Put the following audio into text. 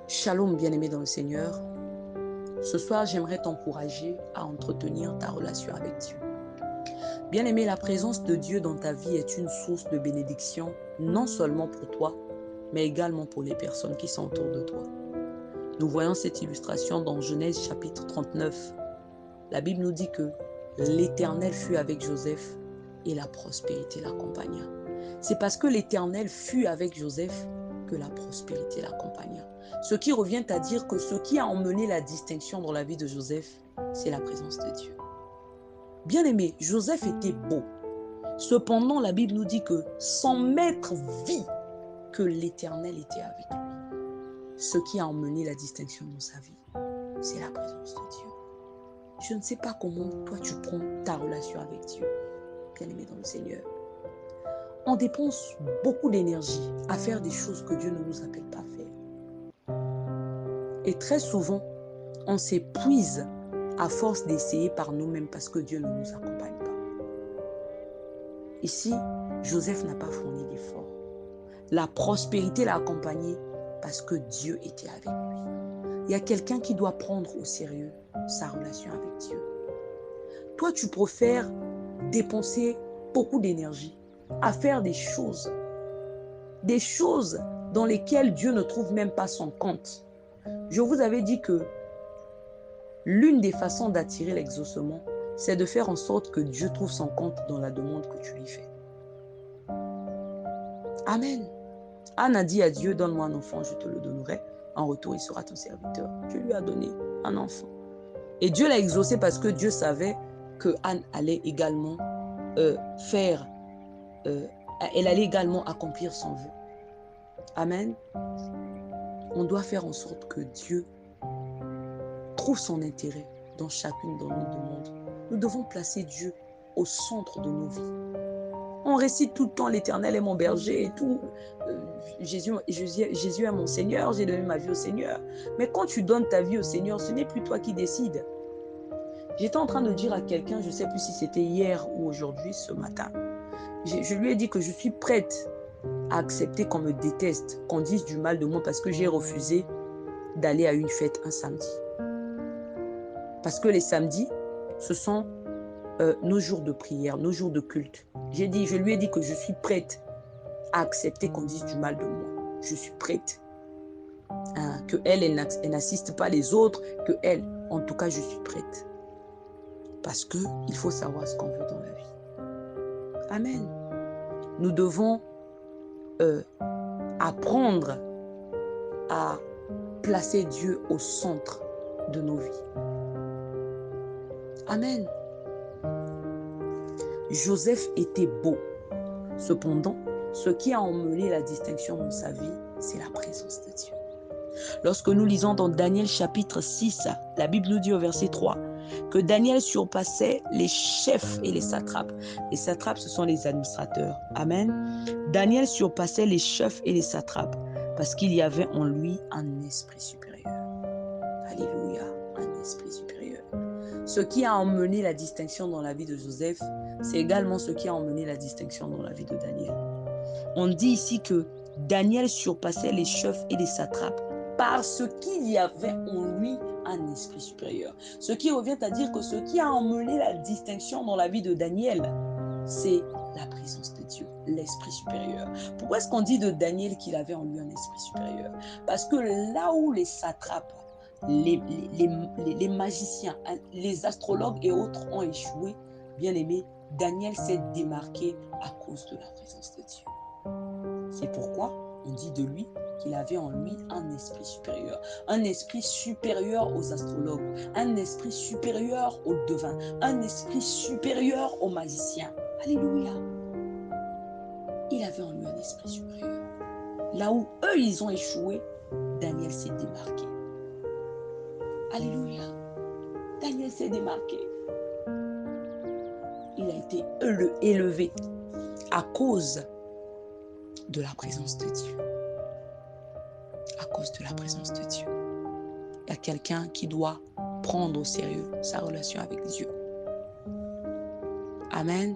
Shalom, bien-aimé dans le Seigneur. Ce soir, j'aimerais t'encourager à entretenir ta relation avec Dieu. Bien-aimé, la présence de Dieu dans ta vie est une source de bénédiction, non seulement pour toi, mais également pour les personnes qui sont autour de toi. Nous voyons cette illustration dans Genèse chapitre 39. La Bible nous dit que l'Éternel fut avec Joseph et la prospérité l'accompagna. C'est parce que l'Éternel fut avec Joseph que la prospérité l'accompagna. Ce qui revient à dire que ce qui a emmené la distinction dans la vie de Joseph, c'est la présence de Dieu. Bien-aimé, Joseph était beau. Cependant, la Bible nous dit que son maître vit que l'Éternel était avec lui. Ce qui a emmené la distinction dans sa vie, c'est la présence de Dieu. Je ne sais pas comment toi tu prends ta relation avec Dieu, bien-aimé dans le Seigneur. On dépense beaucoup d'énergie à faire des choses que Dieu ne nous appelle pas à faire. Et très souvent, on s'épuise à force d'essayer par nous-mêmes parce que Dieu ne nous accompagne pas. Ici, Joseph n'a pas fourni d'efforts. La prospérité l'a accompagné parce que Dieu était avec lui. Il y a quelqu'un qui doit prendre au sérieux sa relation avec Dieu. Toi, tu préfères dépenser beaucoup d'énergie à faire des choses dans lesquelles Dieu ne trouve même pas son compte. Je vous avais dit que l'une des façons d'attirer l'exaucement, c'est de faire en sorte que Dieu trouve son compte dans la demande que tu lui fais. Amen. Anne a dit à Dieu, donne-moi un enfant, je te le donnerai. En retour, il sera ton serviteur. Dieu lui a donné un enfant. Et Dieu l'a exaucé parce que Dieu savait que Anne allait également elle allait également accomplir son vœu. Amen. On doit faire en sorte que Dieu trouve son intérêt dans chacune de nos demandes. Nous devons placer Dieu au centre de nos vies. On récite tout le temps l'Éternel est mon berger et tout. Jésus est mon Seigneur, j'ai donné ma vie au Seigneur. Mais quand tu donnes ta vie au Seigneur, ce n'est plus toi qui décides. J'étais en train de dire à quelqu'un, je ne sais plus si c'était hier ou aujourd'hui, ce matin, je lui ai dit que je suis prête à accepter qu'on me déteste, qu'on dise du mal de moi parce que j'ai refusé d'aller à une fête un samedi. Parce que les samedis, ce sont nos jours de prière, nos jours de culte. Je lui ai dit que je suis prête à accepter qu'on dise du mal de moi. Je suis prête. Elle n'assiste pas les autres, en tout cas, je suis prête. Parce qu'il faut savoir ce qu'on veut dans la vie. Amen. Nous devons apprendre à placer Dieu au centre de nos vies. Amen. Joseph était beau. Cependant, ce qui a emmené la distinction dans sa vie, c'est la présence de Dieu. Lorsque nous lisons dans Daniel chapitre 6, la Bible nous dit au verset 3 que Daniel surpassait les chefs et les satrapes. Les satrapes, ce sont les administrateurs. Amen. Daniel surpassait les chefs et les satrapes parce qu'il y avait en lui un esprit supérieur. Alléluia, un esprit supérieur. Ce qui a emmené la distinction dans la vie de Joseph, c'est également ce qui a emmené la distinction dans la vie de Daniel. On dit ici que Daniel surpassait les chefs et les satrapes parce qu'il y avait en lui un esprit supérieur. Ce qui revient à dire que ce qui a emmené la distinction dans la vie de Daniel, c'est la présence de Dieu, l'esprit supérieur. Pourquoi est-ce qu'on dit de Daniel qu'il avait en lui un esprit supérieur? Parce que là où les satrapes, les magiciens, les astrologues et autres ont échoué, bien aimé, Daniel s'est démarqué à cause de la présence de Dieu. C'est pourquoi on dit de lui qu'il avait en lui un esprit supérieur aux astrologues, un esprit supérieur aux devins, un esprit supérieur aux magiciens. Alléluia. Il avait en lui un esprit supérieur. Là où eux, ils ont échoué, Daniel s'est démarqué. Alléluia. Daniel s'est démarqué. Il a été élevé à cause de la présence de Dieu. À cause de la présence de Dieu. Il y a quelqu'un qui doit prendre au sérieux sa relation avec Dieu. Amen.